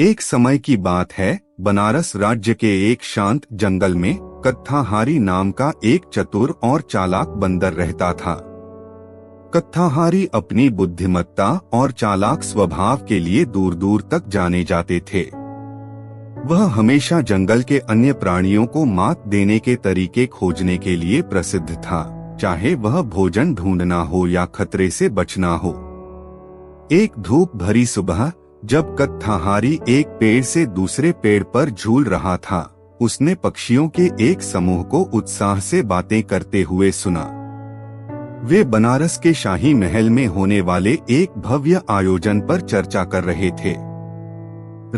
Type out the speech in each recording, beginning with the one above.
एक समय की बात है, बनारस राज्य के एक शांत जंगल में कत्थाहारी नाम का एक चतुर और चालाक बंदर रहता था। कत्थाहारी अपनी बुद्धिमत्ता और चालाक स्वभाव के लिए दूर दूर तक जाने जाते थे। वह हमेशा जंगल के अन्य प्राणियों को मात देने के तरीके खोजने के लिए प्रसिद्ध था, चाहे वह भोजन ढूंढना हो या खतरे से बचना हो। एक धूप भरी सुबह जब कत्थाहारी एक पेड़ से दूसरे पेड़ पर झूल रहा था, उसने पक्षियों के एक समूह को उत्साह से बातें करते हुए सुना। वे बनारस के शाही महल में होने वाले एक भव्य आयोजन पर चर्चा कर रहे थे।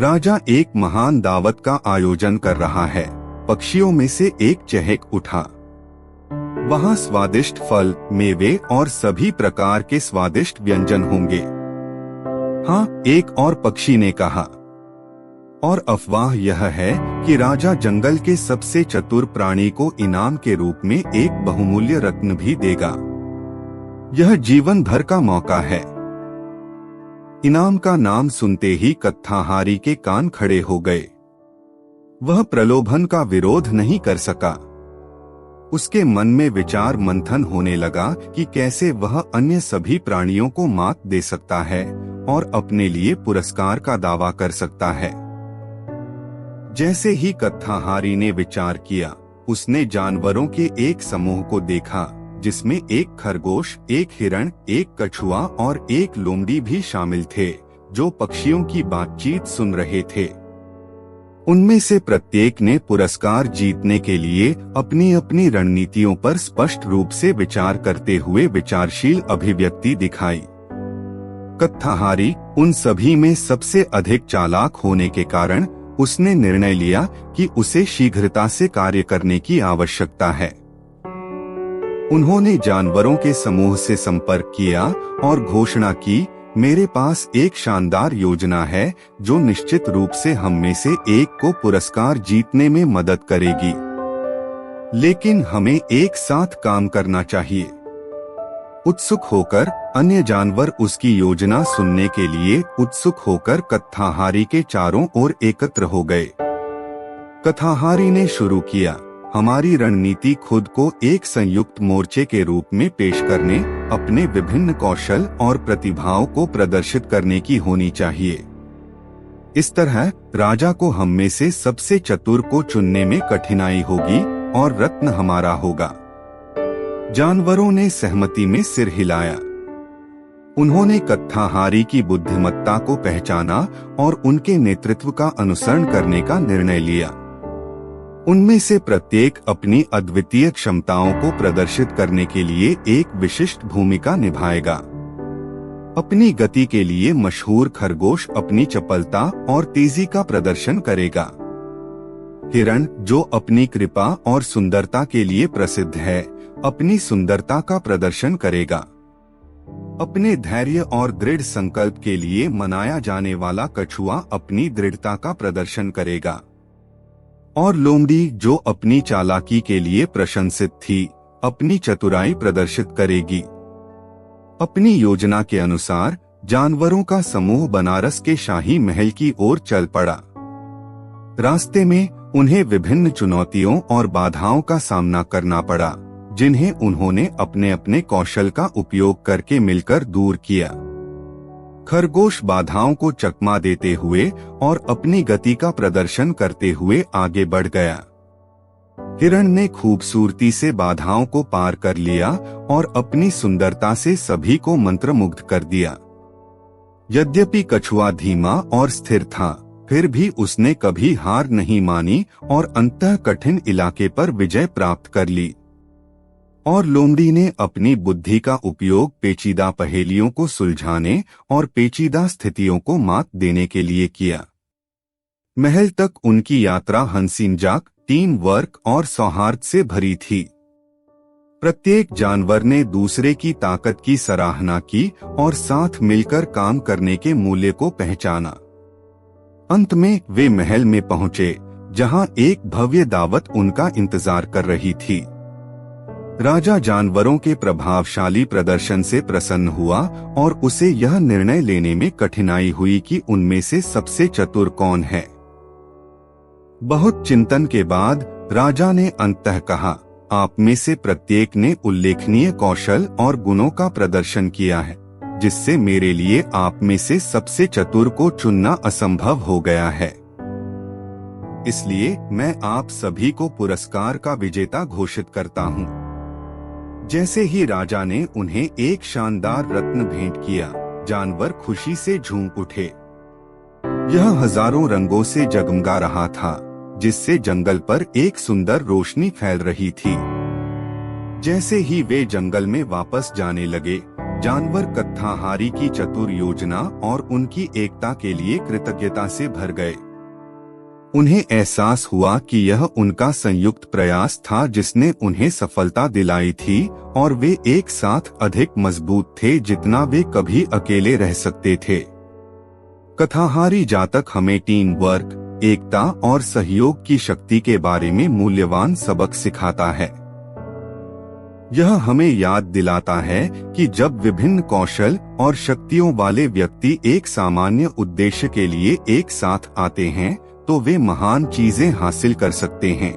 राजा एक महान दावत का आयोजन कर रहा है। पक्षियों में से एक चहक उठा। वहाँ स्वादिष्ट फल, मेवे और सभी प्रकार के स्वादिष्ट व्यंजन होंगे। हाँ, एक और पक्षी ने कहा। और अफवाह यह है कि राजा जंगल के सबसे चतुर प्राणी को इनाम के रूप में एक बहुमूल्य रत्न भी देगा। यह जीवन भर का मौका है। इनाम का नाम सुनते ही कत्थाहारी के कान खड़े हो गए। वह प्रलोभन का विरोध नहीं कर सका। उसके मन में विचार मंथन होने लगा कि कैसे वह अन्य सभी प्राणियों को मात दे सकता है और अपने लिए पुरस्कार का दावा कर सकता है। जैसे ही कत्थाहारी ने विचार किया, उसने जानवरों के एक समूह को देखा, जिसमें एक खरगोश, एक हिरण, एक कछुआ और एक लोमड़ी भी शामिल थे, जो पक्षियों की बातचीत सुन रहे थे। उनमें से प्रत्येक ने पुरस्कार जीतने के लिए अपनी अपनी रणनीतियों पर स्पष्ट रूप से विचार करते हुए विचारशील अभिव्यक्ति दिखाई। कत्थाहारी उन सभी में सबसे अधिक चालाक होने के कारण उसने निर्णय लिया कि उसे शीघ्रता से कार्य करने की आवश्यकता है। उन्होंने जानवरों के समूह से संपर्क किया और घोषणा की, मेरे पास एक शानदार योजना है जो निश्चित रूप से हम में से एक को पुरस्कार जीतने में मदद करेगी। लेकिन हमें एक साथ काम करना चाहिए। उत्सुक होकर अन्य जानवर उसकी योजना सुनने के लिए उत्सुक होकर कत्थाहारी के चारों ओर एकत्र हो गए। कत्थाहारी ने शुरू किया, हमारी रणनीति खुद को एक संयुक्त मोर्चे के रूप में पेश करने, अपने विभिन्न कौशल और प्रतिभाओं को प्रदर्शित करने की होनी चाहिए। इस तरह राजा को हम में से सबसे चतुर को चुनने में कठिनाई होगी और रत्न हमारा होगा। जानवरों ने सहमति में सिर हिलाया। उन्होंने कत्थाहारी की बुद्धिमत्ता को पहचाना और उनके नेतृत्व का अनुसरण करने का निर्णय लिया। उनमें से प्रत्येक अपनी अद्वितीय क्षमताओं को प्रदर्शित करने के लिए एक विशिष्ट भूमिका निभाएगा। अपनी गति के लिए मशहूर खरगोश अपनी चपलता और तेजी का प्रदर्शन करेगा। हिरण, जो अपनी कृपा और सुंदरता के लिए प्रसिद्ध है, अपनी सुंदरता का प्रदर्शन करेगा। अपने धैर्य और दृढ़ संकल्प के लिए मनाया जाने वाला कछुआ अपनी दृढ़ता का प्रदर्शन करेगा। और लोमड़ी, जो अपनी चालाकी के लिए प्रशंसित थी, अपनी चतुराई प्रदर्शित करेगी। अपनी योजना के अनुसार जानवरों का समूह बनारस के शाही महल की ओर चल पड़ा। रास्ते में उन्हें विभिन्न चुनौतियों और बाधाओं का सामना करना पड़ा, जिन्हें उन्होंने अपने अपने कौशल का उपयोग करके मिलकर दूर किया। खरगोश बाधाओं को चकमा देते हुए और अपनी गति का प्रदर्शन करते हुए आगे बढ़ गया। हिरण ने खूबसूरती से बाधाओं को पार कर लिया और अपनी सुंदरता से सभी को मंत्रमुग्ध कर दिया। यद्यपि कछुआ धीमा और स्थिर था, फिर भी उसने कभी हार नहीं मानी और अंततः कठिन इलाके पर विजय प्राप्त कर ली। और लोमड़ी ने अपनी बुद्धि का उपयोग पेचीदा पहेलियों को सुलझाने और पेचीदा स्थितियों को मात देने के लिए किया। महल तक उनकी यात्रा हंसी-मजाक, टीम वर्क और सौहार्द से भरी थी। प्रत्येक जानवर ने दूसरे की ताकत की सराहना की और साथ मिलकर काम करने के मूल्य को पहचाना। अंत में वे महल में पहुंचे, जहां एक भव्य दावत उनका इंतजार कर रही थी। राजा जानवरों के प्रभावशाली प्रदर्शन से प्रसन्न हुआ और उसे यह निर्णय लेने में कठिनाई हुई कि उनमें से सबसे चतुर कौन है। बहुत चिंतन के बाद राजा ने अंततः कहा, आप में से प्रत्येक ने उल्लेखनीय कौशल और गुणों का प्रदर्शन किया है, जिससे मेरे लिए आप में से सबसे चतुर को चुनना असंभव हो गया है। इसलिए मैं आप सभी को पुरस्कार का विजेता घोषित करता हूँ। जैसे ही राजा ने उन्हें एक शानदार रत्न भेंट किया, जानवर खुशी से झूम उठे। यह हजारों रंगों से जगमगा रहा था, जिससे जंगल पर एक सुंदर रोशनी फैल रही थी। जैसे ही वे जंगल में वापस जाने लगे, जानवर कत्थाहारी की चतुर योजना और उनकी एकता के लिए कृतज्ञता से भर गए। उन्हें एहसास हुआ कि यह उनका संयुक्त प्रयास था जिसने उन्हें सफलता दिलाई थी और वे एक साथ अधिक मजबूत थे जितना वे कभी अकेले रह सकते थे। कथाहारी जातक हमें टीम वर्क, एकता और सहयोग की शक्ति के बारे में मूल्यवान सबक सिखाता है। यह हमें याद दिलाता है कि जब विभिन्न कौशल और शक्तियों वाले व्यक्ति एक सामान्य उद्देश्य के लिए एक साथ आते हैं तो वे महान चीजें हासिल कर सकते हैं।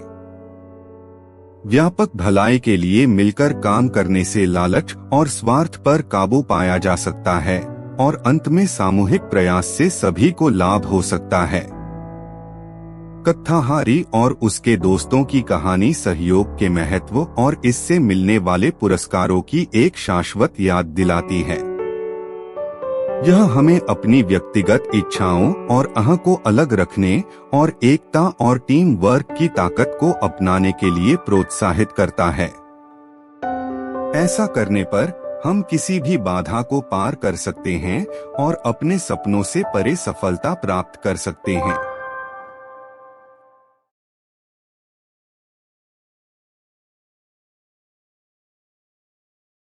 व्यापक भलाई के लिए मिलकर काम करने से लालच और स्वार्थ पर काबू पाया जा सकता है और अंत में सामूहिक प्रयास से सभी को लाभ हो सकता है। कत्थाहारी और उसके दोस्तों की कहानी सहयोग के महत्व और इससे मिलने वाले पुरस्कारों की एक शाश्वत याद दिलाती है। यह हमें अपनी व्यक्तिगत इच्छाओं और अहं को अलग रखने और एकता और टीम वर्क की ताकत को अपनाने के लिए प्रोत्साहित करता है। ऐसा करने पर हम किसी भी बाधा को पार कर सकते हैं और अपने सपनों से परे सफलता प्राप्त कर सकते हैं।